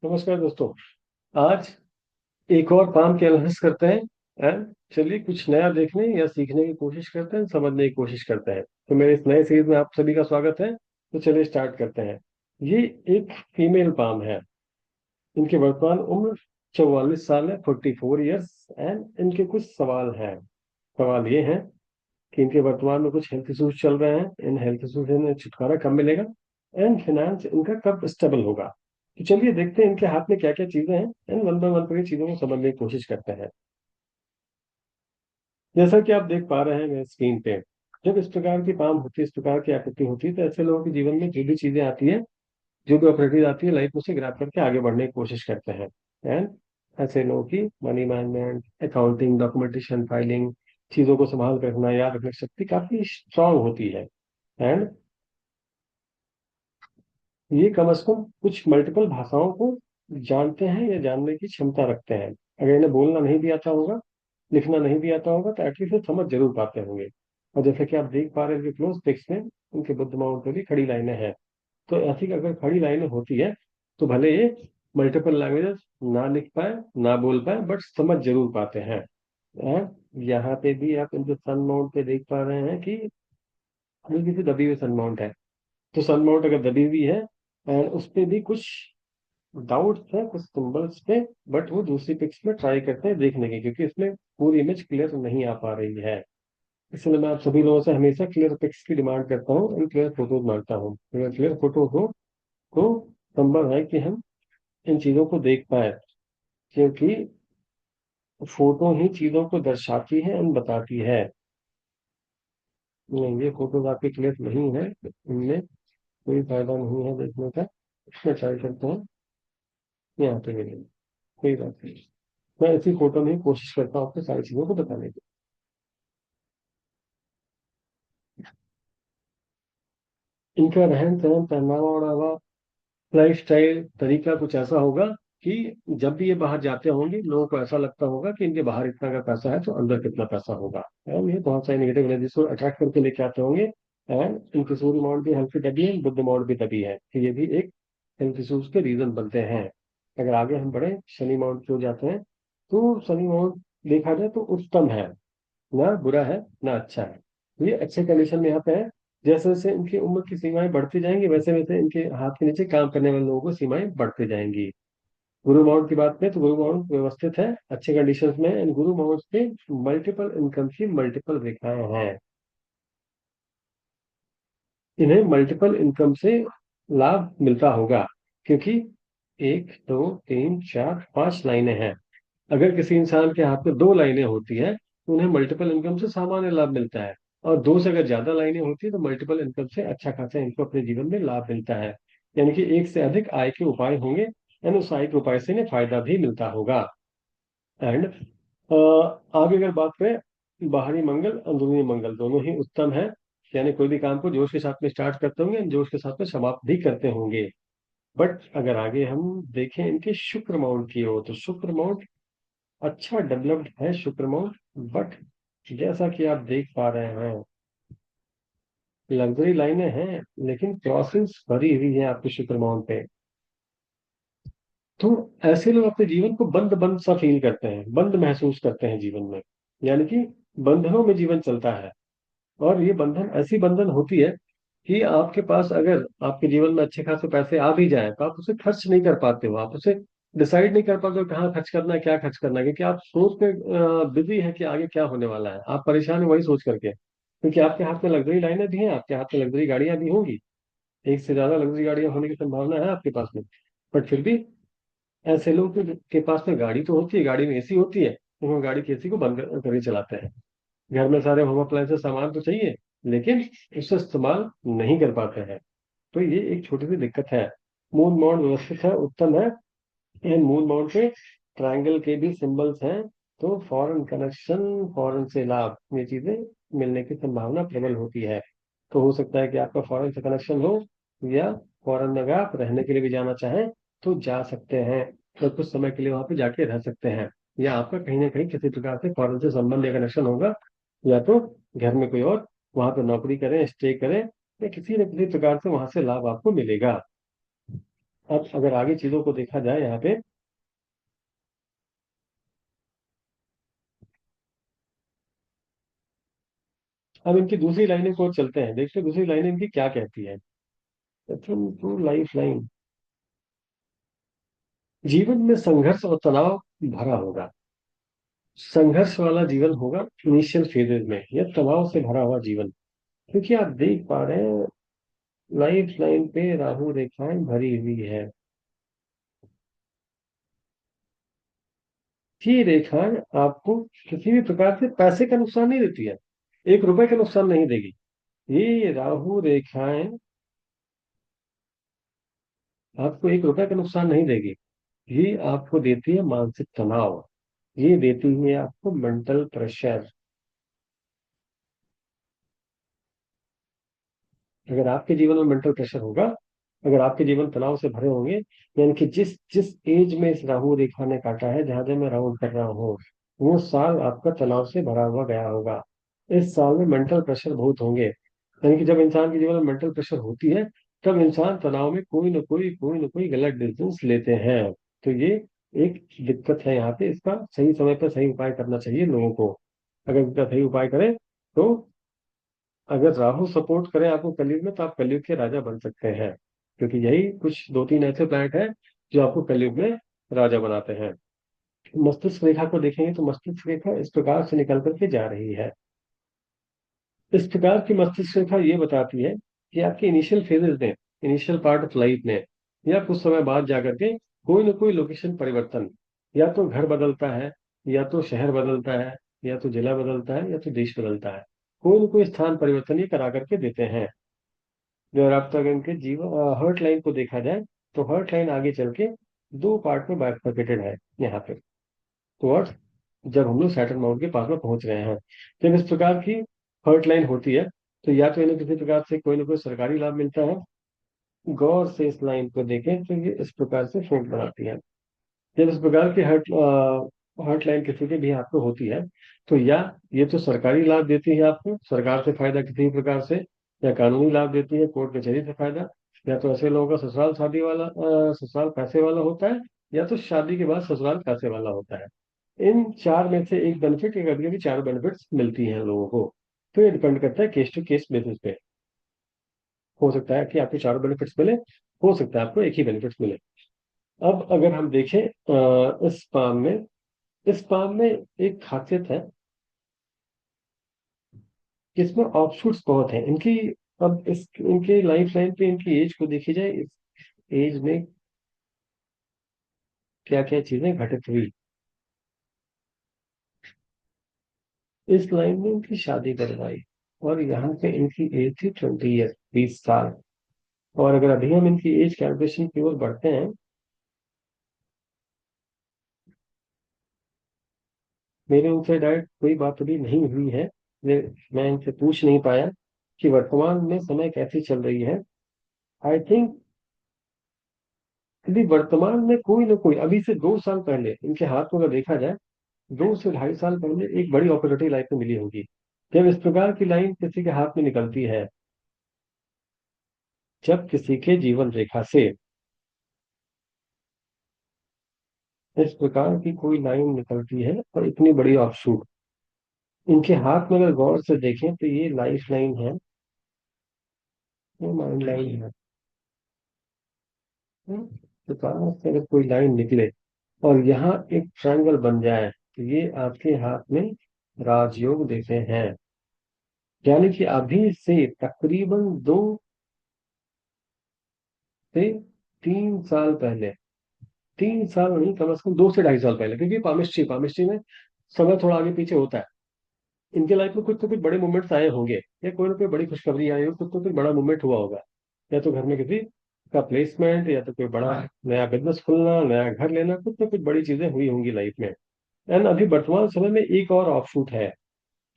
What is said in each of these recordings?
नमस्कार दोस्तों। आज एक और काम की एनालिसिस करते हैं। एंड चलिए कुछ नया देखने या सीखने की कोशिश करते हैं, समझने की कोशिश करते हैं। तो मेरे इस नए सीरीज में आप सभी का स्वागत है। तो चलिए स्टार्ट करते हैं। ये एक फीमेल पाम है। इनकी वर्तमान उम्र 44 साल है, 44 ईयर्स। एंड इनके कुछ सवाल हैं। सवाल ये हैं कि इनके वर्तमान में कुछ हेल्थ इश्यूज चल रहे हैं। इन हेल्थ इश्यूज से इन्हें छुटकारा कब मिलेगा एंड फाइनेंस इनका कब स्टेबल होगा। तो चलिए देखते हैं इनके हाथ में क्या क्या चीजें हैं एंड वन बाय वन करके चीजों को समझने की कोशिश करते हैं। जैसा कि आप देख पा रहे हैं मेरे स्क्रीन पे, जब इस प्रकार की पाम होती है, इस प्रकार की आकृति होती है, तो ऐसे लोगों के जीवन में जो भी चीजें आती है, जो भी अपॉर्चुनिटीज आती है, लाइफ में से ग्रैब करके आगे बढ़ने की कोशिश करते हैं। एंड ऐसे लोगों की money management, accounting, documentation, filing, चीजों को संभाल कर रखना, याद रखने की शक्ति काफी स्ट्रांग होती है। एंड ये कम से कम कुछ मल्टीपल भाषाओं को जानते हैं या जानने की क्षमता रखते हैं। अगर इन्हें बोलना नहीं भी आता होगा, लिखना नहीं भी आता होगा, तो एटलीस्ट वो समझ जरूर पाते होंगे। और जैसे कि आप देख पा रहे हैं क्लोज टेक्स्ट में उनके बुद्ध माउंट पे भी खड़ी लाइनें हैं। तो ऐसी अगर खड़ी लाइनें होती है तो भले ये मल्टीपल लैंग्वेजेस ना लिख पाए, ना बोल पाए, बट समझ जरूर पाते हैं। यहाँ पे भी आप इनके सन माउंट पे देख पा रहे हैं कि हल्की सी दबी हुई सन माउंट है। तो सन माउंट अगर दबी हुई है एंड उस पे भी कुछ डाउट्स है कुछ सिंबल्स पे, बट वो दूसरी पिक्स में ट्राई करते हैं देखने की, क्योंकि इसमें पूरी इमेज क्लियर नहीं आ पा रही है। इसलिए मैं आप सभी लोगों से हमेशा क्लियर पिक्स की डिमांड करता हूँ एंड क्लियर फोटोज मांगता हूँ। अगर क्लियर फोटो हो तो संभव है कि हम इन चीजों को देख पाए, क्योंकि फोटो ही चीजों को दर्शाती है एंड बताती है। नहीं, ये फोटोज आपके क्लियर नहीं है, इनमें कोई फायदा नहीं है देखने का। इसमें ट्राई करते हैं, यहाँ पे मिलेगा। कोई बात नहीं, मैं इसी फोटो में ही कोशिश करता हूँ आपको सारी चीजों को बताने की। इनका रहन सहन, पहनावा ओढ़ावा, लाइफ स्टाइल, तरीका कुछ ऐसा होगा कि जब भी ये बाहर जाते होंगे लोगों को ऐसा लगता होगा कि इनके बाहर इतना का पैसा है तो अंदर कितना पैसा होगा। एंड ये बहुत सारे नेगेटिव एनर्जी को अट्रैक्ट करके लेके आते होंगे। एंड इनकी सूर्य माउंट भी हल्की दबी है, बुद्ध माउंट भी दबी है, तो ये भी एक हेल्थ इश्यूज के रीजन बनते हैं। अगर आगे हम बढ़े, शनि माउंट पे हो जाते हैं, तो शनि माउंट देखा जाए तो उत्तम है, ना बुरा है ना अच्छा है। ये अच्छे कंडीशन में यहाँ पे है। जैसे जैसे इनकी उम्र की सीमाएं बढ़ती जाएंगी, वैसे वैसे इनके हाथ के नीचे काम करने वाले लोगों की सीमाएं बढ़ती जाएंगी। गुरु माउंट की बात करें तो गुरु माउंट व्यवस्थित है अच्छे कंडीशंस में, एंड गुरु माउंट पे मल्टीपल इनकम की मल्टीपल रेखाएं हैं। इन्हें मल्टीपल इनकम से लाभ मिलता होगा, क्योंकि 1 2 3 4 5 लाइनें हैं। अगर किसी इंसान के हाथ में 2 लाइनें होती है तो उन्हें मल्टीपल इनकम से सामान्य लाभ मिलता है। और दो से अगर ज्यादा लाइनें होती है तो मल्टीपल इनकम से अच्छा खासा इनको अपने जीवन में लाभ मिलता है। यानी कि एक से अधिक आय के उपाय होंगे, एंड उस आय के उपाय से इन्हें फायदा भी मिलता होगा। एंड आगे अगर बात करें, बाहरी मंगल अंदरूनी मंगल दोनों ही उत्तम है। यानी कोई भी काम को जोश के साथ में स्टार्ट करते होंगे, जोश के साथ में समाप्त भी करते होंगे। बट अगर आगे हम देखें इनके शुक्र माउंट की ओर, तो शुक्र माउंट अच्छा डेवलप्ड है, शुक्र माउंट। बट जैसा कि आप देख पा रहे हैं, लग्जरी लाइनें हैं लेकिन क्रॉसिंग्स भरी हुई है आपके शुक्र माउंट पे। तो ऐसे लोग अपने जीवन को बंद बंद सा फील करते हैं, बंद महसूस करते हैं जीवन में। यानी कि बंधनों में जीवन चलता है। और ये बंधन ऐसी बंधन होती है कि आपके पास अगर आपके जीवन में अच्छे खासे पैसे आ भी जाए तो आप उसे खर्च नहीं कर पाते हो, आप उसे डिसाइड नहीं कर पाते हो कहाँ खर्च करना है, क्या खर्च करना है, क्योंकि आप सोच में बिजी है कि आगे क्या होने वाला है। आप परेशान है वही सोच करके, क्योंकि आपके हाथ में लग्जरी लाइनें भी हैं, आपके हाथ में लग्जरी गाड़ियां भी होंगी। एक से ज्यादा लग्जरी गाड़ियां होने की संभावना है आपके पास में। बट फिर भी ऐसे लोग के पास में गाड़ी तो होती है, गाड़ी में एसी होती है, तो वो गाड़ी की एसी को बंद करके चलाते हैं। घर में सारे होम अप्लायंसेस सामान तो चाहिए, लेकिन उससे इस्तेमाल नहीं कर पाते हैं। तो ये एक छोटी सी दिक्कत है। मून माउंट व्यवस्थित है, उत्तम है। इन मून माउंट पे ट्रायंगल के भी सिंबल्स हैं। तो फॉरेन कनेक्शन, फॉरेन से लाभ, ये चीजें मिलने की संभावना प्रबल होती है। तो हो सकता है कि आपका फॉरेन से कनेक्शन हो, या फॉरेन में अगर आप रहने के लिए भी जाना चाहें तो जा सकते हैं, तो कुछ समय के लिए वहां पे जाके रह सकते हैं। या आपका कहीं ना कहीं किसी प्रकार से फॉरेन से संबंध या कनेक्शन होगा, या तो घर में कोई और वहां पे नौकरी करें, स्टे करें, या किसी न किसी प्रकार से वहां से लाभ आपको मिलेगा। अब अगर आगे चीजों को देखा जाए यहाँ पे, अब इनकी दूसरी लाइनें को चलते हैं, देखते हैं दूसरी लाइन इनकी क्या कहती है। प्रथम टू लाइफ लाइन, जीवन में संघर्ष और तनाव भरा होगा। संघर्ष वाला जीवन होगा इनिशियल फेजेज में, या तनाव से भरा हुआ जीवन, क्योंकि आप देख पा रहे हैं लाइफ लाइन पे राहु रेखाएं भरी हुई है। ये रेखाएं आपको किसी भी प्रकार से पैसे का नुकसान नहीं देती है, 1 रुपए का नुकसान नहीं देगी। ये राहु रेखाएं आपको 1 रुपए का नुकसान नहीं देगी। ये आपको देती है मानसिक तनाव, ये देती है आपको मेंटल प्रेशर। अगर आपके जीवन में मेंटल प्रेशर होगा, अगर आपके जीवन तनाव से भरे होंगे, यानी कि जिस जिस एज में इस राहु रेखा ने काटा है, जहां जहां मैं राउंड कर रहा हूँ, वो साल आपका तनाव से भरा हुआ गया होगा। इस साल में मेंटल प्रेशर बहुत होंगे, यानी कि जब इंसान के जीवन में मेंटल प्रेशर होती है, तब इंसान तनाव में कोई न कोई गलत डिसीजन लेते हैं। तो ये एक दिक्कत है यहाँ पे, इसका सही समय पर सही उपाय करना चाहिए लोगों को। अगर इसका सही उपाय करें तो, अगर राहु सपोर्ट करें आपको कलयुग में, तो आप कलयुग के राजा बन सकते हैं, क्योंकि यही कुछ 2-3 ऐसे प्लैनेट हैं जो आपको कलयुग में राजा बनाते हैं। मस्तिष्क रेखा को देखेंगे तो मस्तिष्क रेखा इस प्रकार से निकल करके जा रही है। इस प्रकार की मस्तिष्क रेखा ये बताती है कि आपके इनिशियल फेजेस में, इनिशियल पार्ट ऑफ लाइफ में, या कुछ समय बाद जाकर के कोई ना कोई लोकेशन परिवर्तन, या तो घर बदलता है, या तो शहर बदलता है, या तो जिला बदलता है, या तो देश बदलता है। कोई ना कोई स्थान परिवर्तन ये करा करके देते हैं। अगर आप तक इनके जीवन हर्ट लाइन को देखा जाए, तो हर्ट लाइन आगे चल के 2 पार्ट में बाइफरकेटेड है यहाँ पे। तो अर्थ, जब हम लोग सैटर्न माउंट के पास में पहुंच रहे हैं, जब इस प्रकार की हर्ट लाइन होती है, तो या तो इन्हें किसी प्रकार से कोई ना कोई सरकारी लाभ मिलता है। गौर से इस लाइन को देखें तो ये इस प्रकार से फ्रंट बनाती है। जब इस प्रकार की हर्ट लाइन किसी के भी हाथ में होती है, तो या ये तो सरकारी लाभ देती है आपको, सरकार से फायदा किसी भी प्रकार से, या कानूनी लाभ देती है कोर्ट कचहरी से फायदा, या तो ऐसे लोगों का ससुराल शादी वाला ससुराल पैसे वाला होता है, या तो शादी के बाद ससुराल पैसे वाला होता है। इन चार में से एक बेनिफिट या कभी कभी चार बेनिफिट्स मिलती हैं लोगों को। तो ये डिपेंड करता है केस टू केस बेसिस पे। हो सकता है कि आपको चारों बेनिफिट्स मिले, हो सकता है आपको एक ही बेनिफिट्स मिले। अब अगर हम देखें इस पाम में एक खासियत है कि इसमें ऑफशूट्स बहुत हैं इनकी। अब इस इनके लाइफ लाइन पे इनकी एज को देखी जाए, इस एज में क्या क्या चीजें घटित हुई। इस लाइन में इनकी शादी करवाई, और यहाँ पे इनकी एज थी 20 ईयर, 20 साल। और अगर अभी हम इनकी एज कैलकुलेशन की ओर बढ़ते हैं, मेरे उनसे डायरेक्ट कोई बात अभी नहीं हुई है, मैं इनसे पूछ नहीं पाया कि वर्तमान में समय कैसी चल रही है। आई थिंक यदि वर्तमान में कोई ना कोई अभी से 2 साल पहले इनके हाथ में अगर देखा जाए, 2 से ढाई साल पहले एक बड़ी अपॉर्चुनिटी लाइफ में मिली होगी। जब इस प्रकार की लाइन किसी के हाथ में निकलती है, जब किसी के जीवन रेखा से इस प्रकार की कोई लाइन निकलती है और इतनी बड़ी ऑफशूट, इनके हाथ में अगर गौर से देखें तो ये लाइफ लाइन है, ये माइंड लाइन है। तो कहाँ से अगर कोई लाइन निकले और यहाँ एक ट्रायंगल बन जाए, तो ये आपके हाथ में राजयोग देते हैं। यानी कि अभी से तकरीबन 2 से 3 साल पहले, 3 साल नहीं, कम से कम 2 से ढाई साल पहले, क्योंकि पामिस्ट्री पामिस्ट्री में समय थोड़ा आगे पीछे होता है। इनके लाइफ में कुछ तो कुछ बड़े मूवमेंट्स आए होंगे, या कोई ना कोई बड़ी खुशखबरी आई हो, कुछ तो कुछ बड़ा मूवमेंट हुआ होगा। या तो घर में किसी का प्लेसमेंट, या तो कोई बड़ा नया बिजनेस खुलना, नया घर लेना, कुछ ना कुछ बड़ी चीजें हुई होंगी लाइफ में। एंड अभी वर्तमान समय में एक और ऑफशूट है,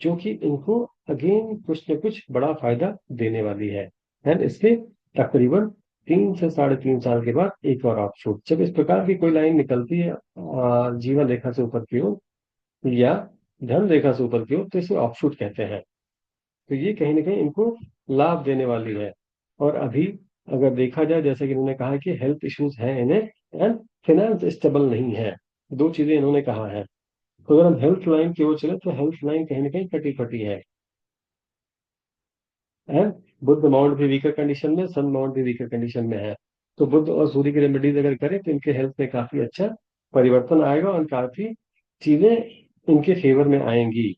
जो कि इनको अगेन कुछ न कुछ बड़ा फायदा देने वाली है। एंड इसके तकरीबन 3 से 3.5 साल के बाद एक और ऑफशूट, जब इस प्रकार की कोई लाइन निकलती है जीवन रेखा से ऊपर की ओर, या धन रेखा से ऊपर की ओर, तो इसे ऑफशूट कहते हैं। तो ये कहीं ना कहीं इनको लाभ देने वाली है। और अभी अगर देखा जाए, जैसे कि इन्होंने कहा कि हेल्थ इश्यूज हैं इन्हें, एंड फाइनेंस स्टेबल नहीं है। दो चीजें इन्होंने कहा है। तो अगर हम हेल्थ लाइन की ओर चले तो हेल्थ लाइन कहीं ना कहीं कटी फटी है। एंड बुध माउंट भी वीकर कंडीशन में, सन माउंट भी वीकर कंडीशन में है। तो बुध और सूर्य की रेमेडीज अगर करें तो इनके हेल्थ में काफी अच्छा परिवर्तन आएगा और काफी चीजें इनके फेवर में आएंगी।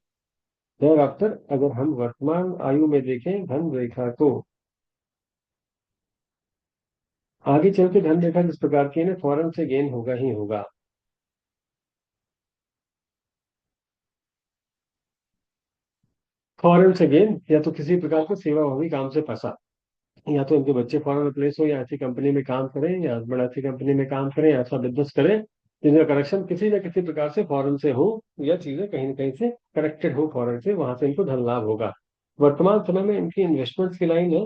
देयर आफ्टर अगर हम वर्तमान आयु में देखें धन रेखा को, आगे चल के धन रेखा जिस प्रकार की है ना, फॉरेन से गेन होगा ही होगा। फॉरेन से गेन, या तो किसी प्रकार का सेवा भावी काम से फंसा, या तो इनके बच्चे फॉरेन में प्लेस हो, या ऐसी कंपनी में काम करें, या हस्बैंड ऐसी कंपनी में काम करें, ऐसा बिजनेस करें जिनका कनेक्शन किसी न किसी प्रकार से फॉरेन से हो, या चीजें कहीं न कहीं से कनेक्टेड हो फॉरेन से, वहां से इनको धन लाभ होगा। वर्तमान समय में इनकी इन्वेस्टमेंट की लाइन है,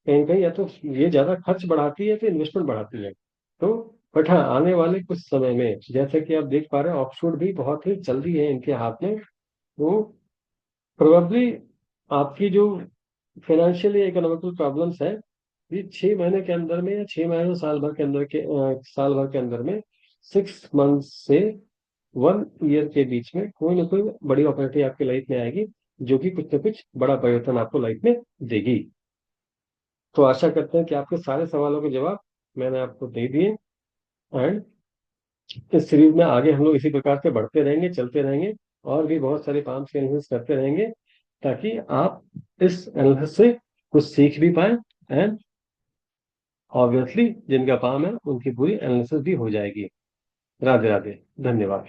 कहीं न कहीं या तो ये ज्यादा खर्च बढ़ाती है तो इन्वेस्टमेंट बढ़ाती है। तो बट हाँ, आने वाले कुछ समय में जैसे कि आप देख पा रहे हैं, ऑफशोर भी बहुत ही जल्दी है इनके हाथ में। तो प्रोबेबली आपकी जो फाइनेंशियली इकोनॉमिकल प्रॉब्लम्स है, ये 6 महीने के अंदर में, या 6 महीने साल भर के अंदर के साल भर के अंदर में, 6 मंथ से 1 ईयर के बीच में कोई ना कोई बड़ी अपॉर्चुनिटी आपकी लाइफ में आएगी, जो कि कुछ ना कुछ बड़ा परिवर्तन आपको लाइफ में देगी। तो आशा करते हैं कि आपके सारे सवालों के जवाब मैंने आपको दे दिए। एंड इस सीरीज में आगे हम लोग इसी प्रकार से बढ़ते रहेंगे, चलते रहेंगे, और भी बहुत सारे काम के एनालिसिस करते रहेंगे, ताकि आप इस एनालिसिस से कुछ सीख भी पाए। एंड ऑब्वियसली जिनका काम है उनकी पूरी एनालिसिस भी हो जाएगी। राधे राधे, धन्यवाद।